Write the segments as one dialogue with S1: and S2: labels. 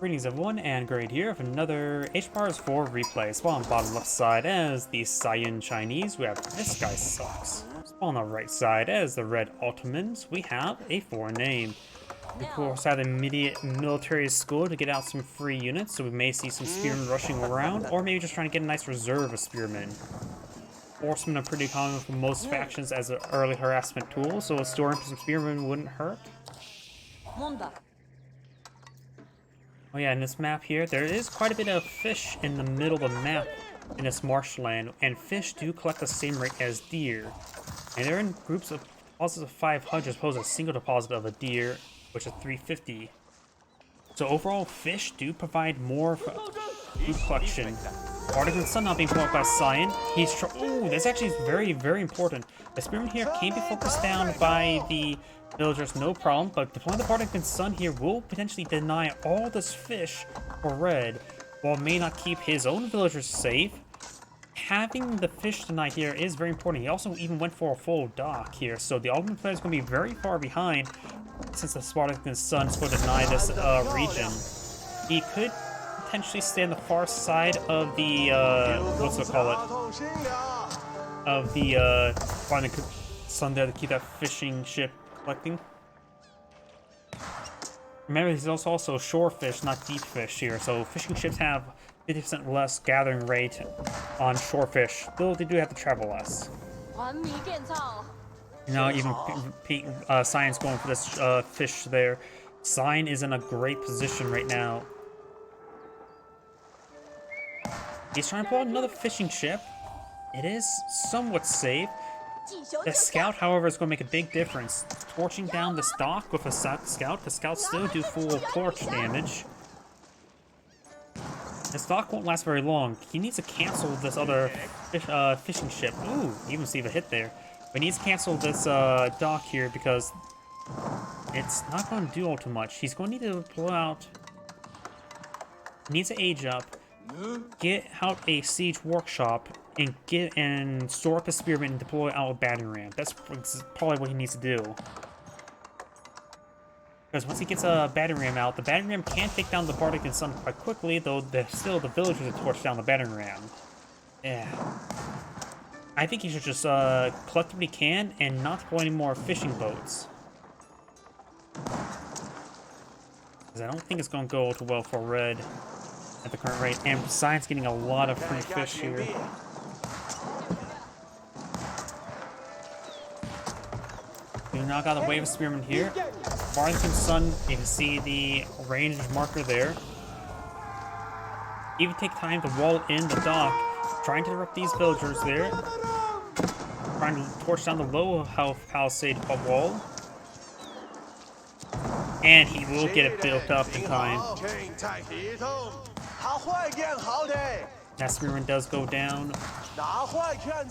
S1: Greetings everyone, and Great here with another H-Bars 4 replay. Spawn on the bottom left side as the Cyan Chinese, we have This Guy Sucks. Spawn on the right side as the Red Ottomans, we have a foreign name. We of course have immediate military school to get out some free units, so we may see some spearmen rushing around, or maybe just trying to get a nice reserve of spearmen. Horsemen are pretty common for most factions as an early harassment tool, so storing some spearmen wouldn't hurt. Oh yeah, in this map here, there is quite a bit of fish in the middle of the map in this marshland, and fish do collect the same rate as deer. And they're in groups of deposits of 500 as opposed to a single deposit of a deer, which is 350. So overall, fish do provide more food collection. Artisan's son not being pulled up by Cyan. Ooh, that's actually very, very important. The spearman here can be focused down by the villagers, no problem, but deploying the Bardican's son here will potentially deny all this fish for Red, while it may not keep his own villagers safe. Having the fish denied here is very important. He also even went for a full dock here, so the Ottoman player is going to be very far behind since the Spartan's son is going to deny this region. He could potentially stay on the far side of the, what's it call it? Of the, Spartan's son there to keep that fishing ship collecting. Remember, he's also shore fish, not deep fish here, so fishing ships have 50% less gathering rate on shore fish, though they do have to travel less. Now even Cyan's going for this fish there. Cyan is in a great position right now. He's trying to pull out another fishing ship. It is somewhat safe. The scout, however, is going to make a big difference. Torching down this dock with a scout. The scouts still do full torch damage. This dock won't last very long. He needs to cancel this other fishing ship. Ooh, even see the hit there. But he needs to cancel this dock here because it's not going to do all too much. He's going to need to pull out. He needs to age up, get out a siege workshop, and store up a spearman and deploy out a battering ram. That's probably what he needs to do. Because once he gets a battering ram out, the battering ram can take down the Bardican's son quite quickly, though still the villagers will torch down the battering ram. Yeah. I think he should just collect what he can and not deploy any more fishing boats. Because I don't think it's going to go too well for Red at the current rate. And besides getting a lot of free fish here. We now got a wave of spearmen here. Bardican's son, you can see the range marker there. Even take time to wall in the dock, trying to interrupt these villagers there. Trying to torch down the low health palisade wall. And he will get it built up in time. That spearman does go down.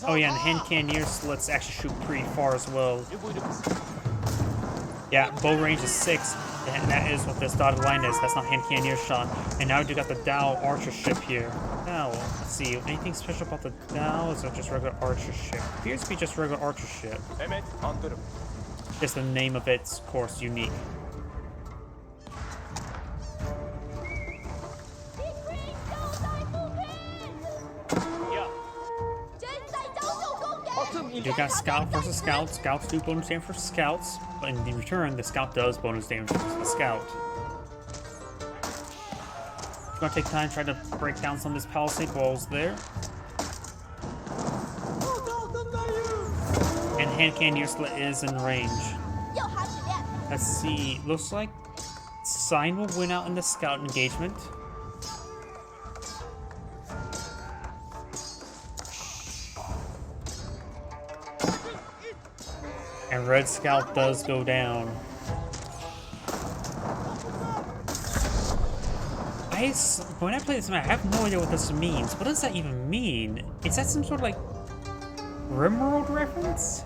S1: Oh yeah, and the hand cannoneer slits actually shoot pretty far as well. Yeah, bow range is 6, and that is what this dotted line is. That's not hand cannoneer shot. And now we do got the Dow archer ship here. Now, let's see, anything special about the Dow? Is it just regular archer ship? Appears to be just regular archer ship. Just the name of it's, of course, unique. You got scout versus scout. Scouts do bonus damage for scouts, but in return, the scout does bonus damage for the scout. It's gonna take time to try to break down some of these palisade walls there. And hand cannoneer slit is in range. Let's see. Looks like Cyan will win out in the scout engagement. And Red Scout does go down. When I play this map, I have no idea what this means. What does that even mean? Is that some sort of like Rimworld reference?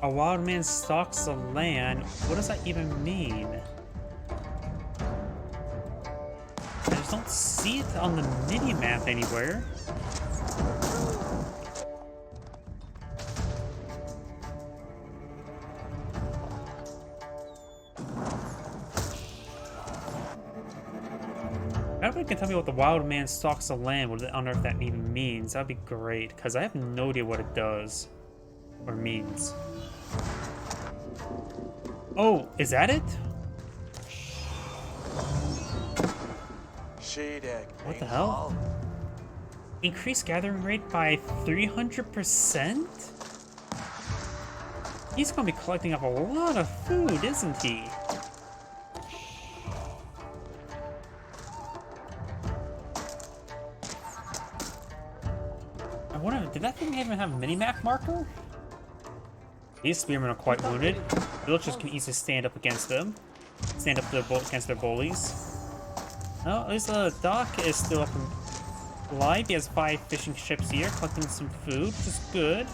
S1: A wild man stalks the land. What does that even mean? I just don't see it on the mini-map anywhere. everyone can tell me what the wild man stalks the land, what on earth that even means, that'd be great, because I have no idea what it does or means. Oh, is that it? What the hell? Increased gathering rate by 300%? He's gonna be collecting up a lot of food, isn't he? I wonder, did that thing even have a mini-map marker? These spearmen are quite wounded. Villagers can easily stand up against them. Stand up to against their bullies. Oh, at least the dock is still up and alive. He has 5 fishing ships here, collecting some food, which is good.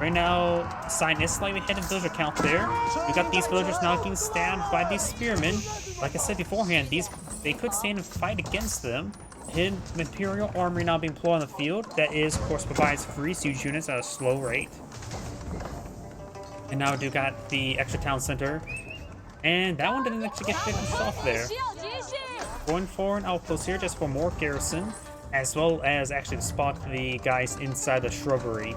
S1: Right now, sign is slightly ahead of villager count there. We got these villagers now getting stabbed by these spearmen. Like I said beforehand, they could stand and fight against them. Hidden Imperial Armory now being deployed on the field. That is, of course, provides free siege units at a slow rate. And now we do got the extra town center. And that one didn't actually get finished off there. Going for an outpost here just for more garrison, as well as actually to spot the guys inside the shrubbery.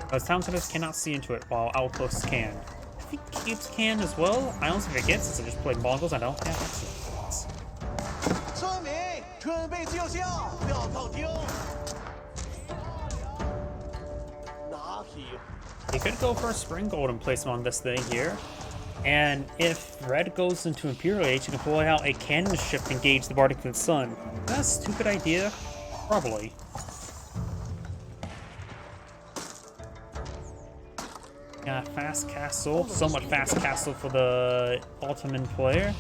S1: Because town centers cannot see into it, while outposts can. I think keeps can as well. I don't think it gets since I just played Mongols. I don't have access. You could go for a spring golden placement on this thing here. And if red goes into Imperial Age, you can pull out a cannon ship to engage the Bardic Sun. Is that a stupid idea? Probably. Yeah, fast castle. Somewhat fast castle for the Ottoman player.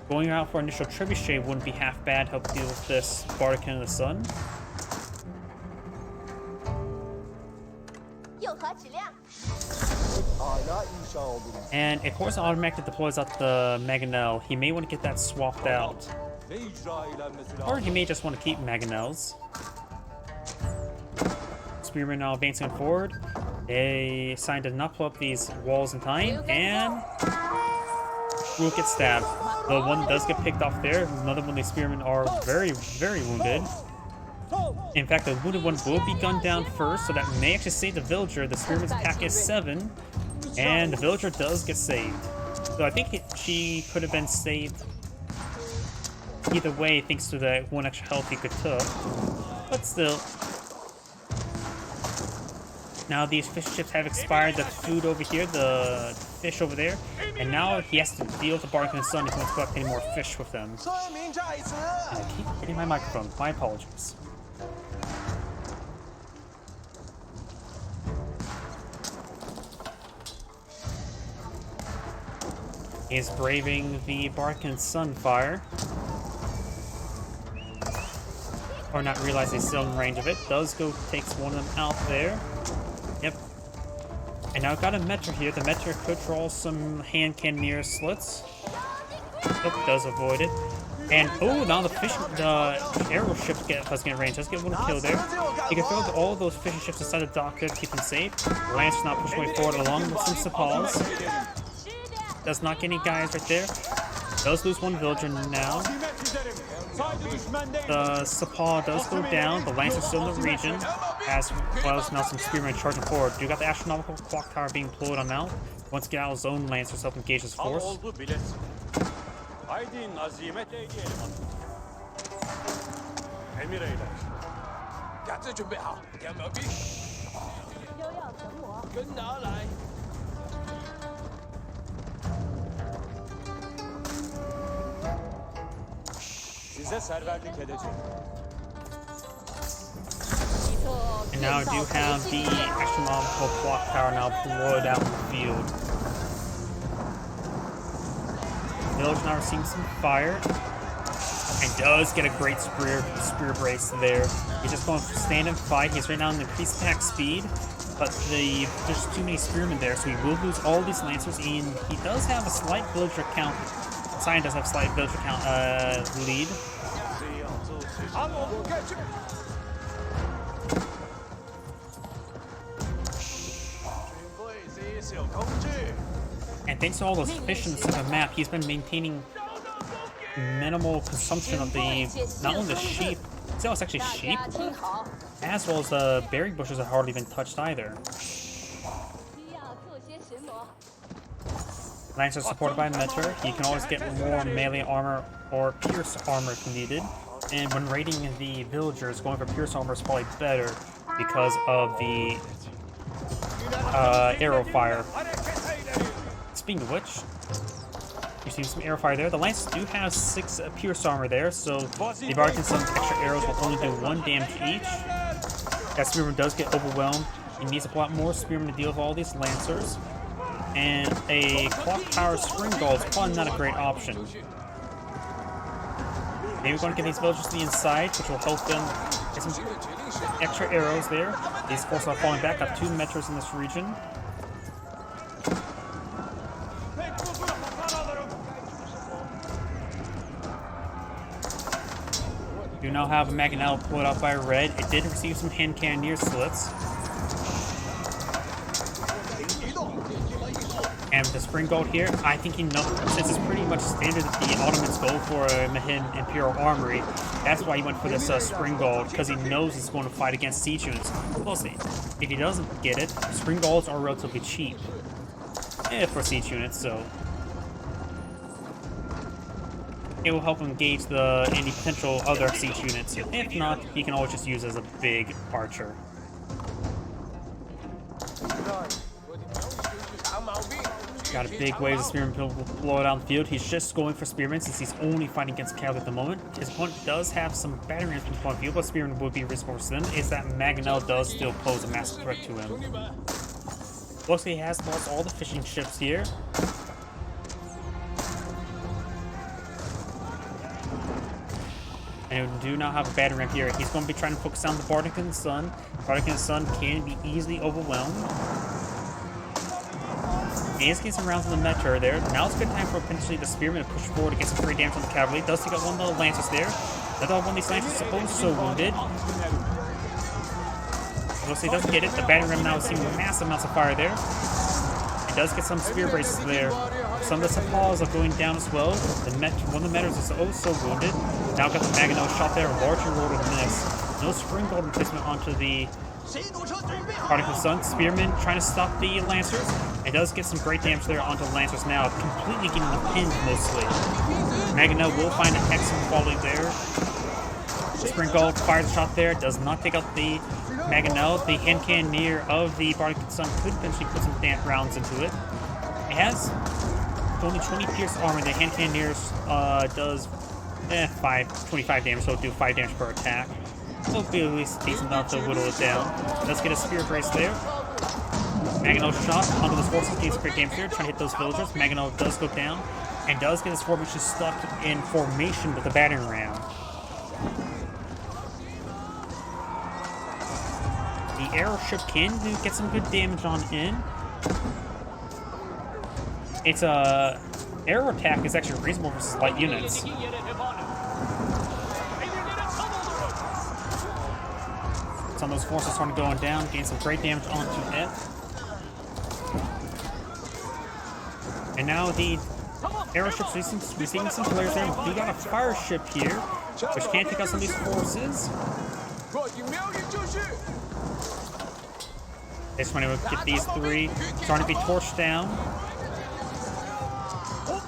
S1: Going out for initial trebuchet wouldn't be half bad. Help deal with this Bardic in the Sun. And of course, automatically deploys out the Mangonel. He may want to get that swapped out, or he may just want to keep Mangonels. Spearmen now advancing forward. A sign did not pull up these walls in time, and will get stabbed. The one does get picked off there. Another one of these spearmen are very, very wounded. In fact, the wounded one will be gunned down first, so that may actually save the villager. The spearman's attack is 7, and the villager does get saved. So I think she could have been saved either way, thanks to that 1 extra health he could took. But still. Now these fish chips have expired. The food over here, the fish over there, and now he has to deal with the Bardic in the Sun if he wants to collect any more fish with them. And I keep hitting my microphone. My apologies. He is braving the Bardic and Sun fire. Or not realizing he's still in range of it. Does go, takes one of them out there. Yep. And now I've got a Metra here. The Metra could draw some hand cannoneer slits. Oh, does avoid it. And oh, now the arrow ship does get range. Does get one kill there. You can throw all those fishing ships inside the dock there to keep them safe. Lance now push way forward along with some Sapaws. Does not get any guys right there. Does lose one villager now. The Sapaw does go down. The Lancer's still in the region, as well as now some spearmen charging forward. You got the astronomical clock tower being deployed on now. Once get out his own Lancers help engage his force. And now I do have the astronomical clock tower now deployed out in the field. Village now receiving some fire. And does get a great spear brace there. He's just going to stand and fight. He's right now in increased attack speed. But there's too many spearmen there, so he will lose all these lancers. And he does have a slight villager count. Cyan does have slight villager count lead. And thanks to all those fish in the center map, he's been maintaining minimal consumption of the not only the sheep. See how it's actually sheep left, as well as the berry bushes have hardly been touched either. Lancer supported by Meter. He can always get more melee armor or pierce armor if needed. And when raiding the villagers, going for pierce armor is probably better because of the arrow fire. Speaking of which, you see some arrow fire there. The Lancers do have 6 pierce armor there, so the Bard and some extra arrows will only do 1 damage each. That Spearman does get overwhelmed. He needs a lot more Spearmen to deal with all these Lancers. And a clock power spring goal is probably not a great option. Maybe we're going to get these villagers to the inside, which will help them get some extra arrows there. These forces are falling back. Got 2 metros in this region. Do now have a Mangonel pulled out by Red. It did receive some hand cannoneer slits. And with the spring gold here, I think he knows, since it's pretty much standard that the Ottomans go for a Mahin Imperial Armory, that's why he went for this spring gold, because he knows he's going to fight against siege units. We'll see. If he doesn't get it, spring golds are relatively cheap for siege units, so it will help him gauge any potential other siege units. If not, he can always just use it as a big archer. Got a big wave of spearmen blow down the field. He's just going for spearmen since he's only fighting against cavalry at the moment. His opponent does have some battering rams from the point of view, but spearmen would be reasonable for them. Is that Mangonel does still pose a massive threat to him. Looks like he has lost all the fishing ships here. And we do not have a battering ram here. He's going to be trying to focus on the Bardican Sun. Bardican Sun can be easily overwhelmed. He is getting some rounds in the Metro there. Now it's a good time for potentially the Spearman to push forward to get some free damage on the cavalry. Does take out one of the Lancers there. Another one of these Lancers is also wounded. Looks like he doesn't get it. The battering ram now is seeing massive amounts of fire there. He does get some spear braces there. Some of the Sapaws are going down as well. One of the Metas is also wounded. Now got the Mangonel shot there. Largely rolled a miss. No spring gold replacement onto the Particle Sun. Spearman trying to stop the Lancers. It does get some great damage there onto the Lancers now, completely getting the pin mostly. Mangonel will find an excellent quality there. Spring Gold fires a shot there, does not take out the Mangonel. The hand cannoneer of the Bardic Sun could potentially put some damp rounds into it. It has only 20 pierce armor. The hand cannoneers does 25 damage, so it'll do 5 damage per attack. Hopefully at least decent enough to whittle it down. Let's get a spear brace there. Mangonel shot onto those horses, gains great damage there, trying to hit those villagers. Mangonel does go down, and does get his formation stuck in formation with the battering ram. The arrow ship can get some good damage on in. Its arrow attack is actually reasonable versus light units. Some of those forces starting going down, gain some great damage onto it. And now the airship's receiving some flares there. We got a fire ship here, which can take out some of these forces. This one will get these 3 starting to be torched down.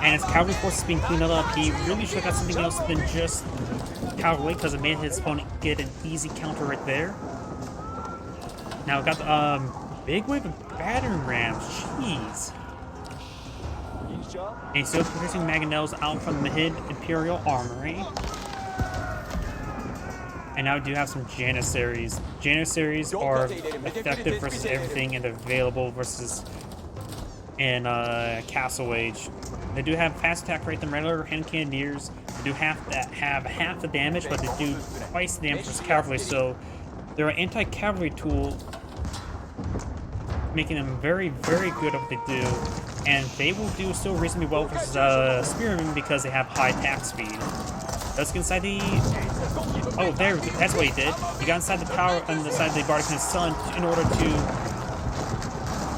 S1: And his cavalry force is being cleaned up. He really should have got something else than just cavalry, because it made his opponent get an easy counter right there. Now we got the big wave of battering rams. Jeez. And he's still producing Mangonels out from the Mid Imperial Armory. And now we do have some Janissaries. Janissaries are effective versus everything, and they're available versus in Castle Age. They do have fast attack rate than regular hand cannoneers. They do have half the damage, but they do twice the damage versus cavalry, so they're an anti-cavalry tool, making them very, very good at what they do. And they will do still reasonably well versus Spearmen because they have high attack speed. Let's get inside the... Oh, there, that's what he did. He got inside the tower on the side of the Bardic Sun in order to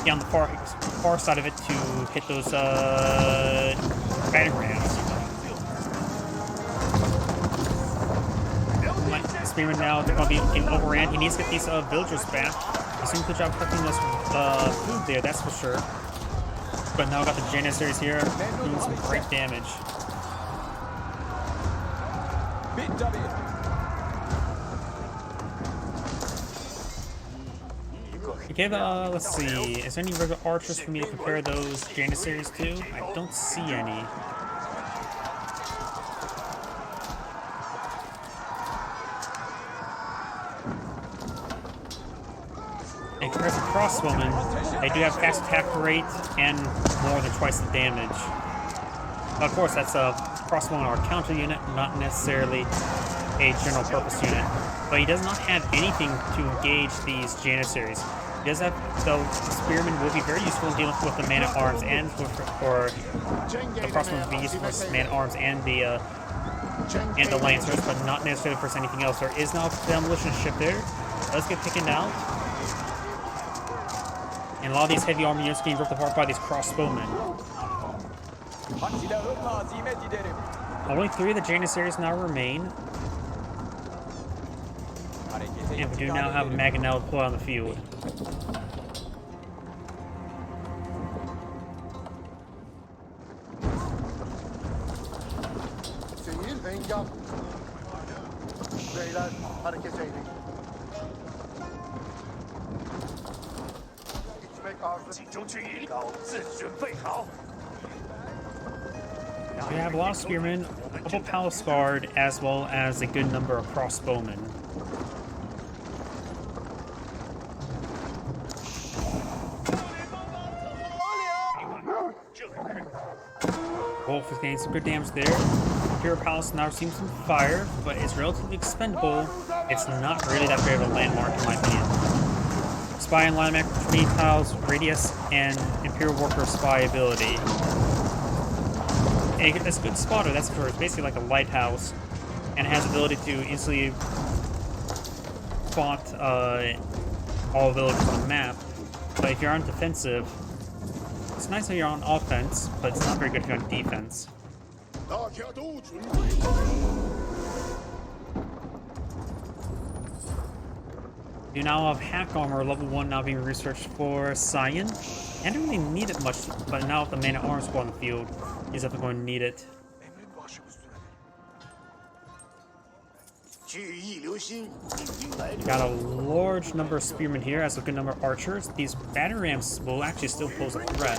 S1: get on the far side of it to hit those battering rams. Spearmen now, they're going to be getting overran. He needs to get these villagers back. He's doing a good job protecting us food there, that's for sure. But now we got the Janissaries here doing some great damage. Okay, let's see. Is there any regular archers for me to compare those Janissaries to? I don't see any. In comparison to crossbowmen, they do have fast attack rate and more than twice the damage. Of course, that's a crossbowman or a counter unit, not necessarily a general purpose unit. But he does not have anything to engage these Janissaries. He does have, though, Spearmen will be very useful in dealing with the man-at-arms and for the crossbowmen will be useful for man-at-arms and the Lancers, but not necessarily for anything else. There is now a demolition ship there. Let's get taken out. And a lot of these heavy armor units getting ripped apart by these crossbowmen. Only 3 of the Janissaries now remain. And we do now have Mangonel deployed on the field. We have a lot of spearmen, a couple palace guard, as well as a good number of crossbowmen. Wolf is getting some good damage there. Imperial Palace now receives some fire, but it's relatively expendable. It's not really that great of a landmark in my opinion. Spy and landmark, 3 tiles, radius, and Imperial Worker spy ability. And it's a good spotter, that's for it's basically like a lighthouse, and it has the ability to instantly spot all villages on the map. But if you're on defensive, it's nice when you're on offense, but it's not very good if you're on defense. You now have hack armor, level 1 now being researched for Cyan. I don't really need it much, but now with the man-at-arms squad on the field, he's definitely going to need it. Got a large number of spearmen here, as a good number of archers. These batter rams will actually still pose a threat.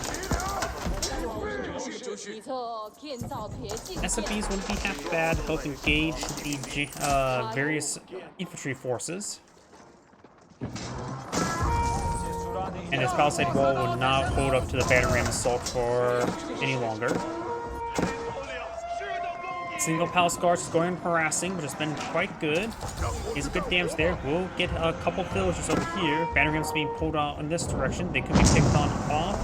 S1: SFBs wouldn't be half bad, help engage the various infantry forces. And this palisade wall will not hold up to the batter ram assault for any longer. Single palace guards is going harassing, which has been quite good. He's a good damage there. We'll get a couple villagers over here. Batter rams being pulled out in this direction. They could be picked on off.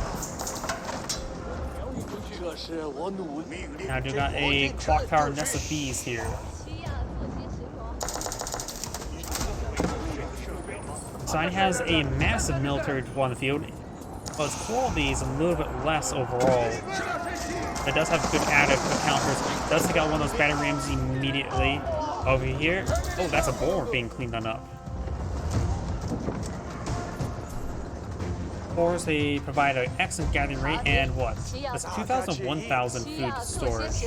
S1: Now we got a clock tower nest of bees here. Cyan has a massive military deploy on the field, but its quality is a little bit less overall. It does have good additive counters. It does take out one of those batter rams immediately. Over here. Oh, that's a boar being cleaned on up. Boars, they provide an excellent gathering rate and what? That's 2,000, 1,000 food storage.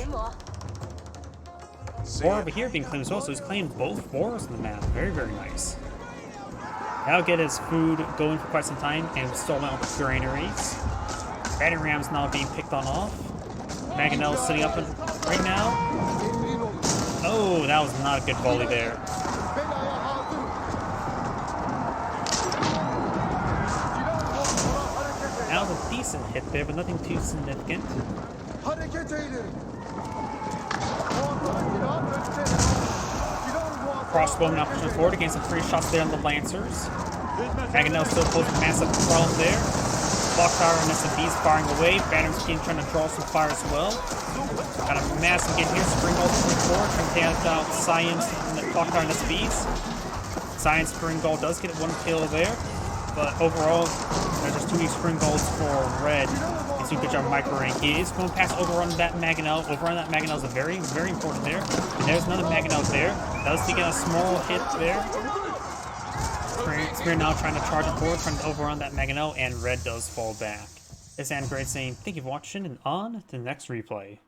S1: Boar over here being claimed as well, so he's claimed both boars on the map. Very, very nice. That'll get his food going for quite some time and stall out the granaries. Batter rams now being picked on off. Mangonel sitting up right now. Oh, that was not a good volley there. That was a decent hit there, but nothing too significant. Crossbow now pushing forward, against some free shots there on the Lancers. Mangonel still posing massive problem there. Clock tower and SMBs firing away. Banner's team trying to draw some fire as well. Got a massive get here. Spring Gold moving forward, trying to take out Cyan's clock tower and SMBs. Cyan's Spring Gold does get one kill there, but overall, there's just 2 Spring Golds for Red. He's doing a good job microing. He is going to pass over on that Mangonel. Over on that Mangonel is very, very important there. And there's another Mangonel there. Does he get a small hit there? Spear now trying to charge it forward, trying to overrun that Magneto, and red does fall back. This is Great saying thank you for watching, and on to the next replay.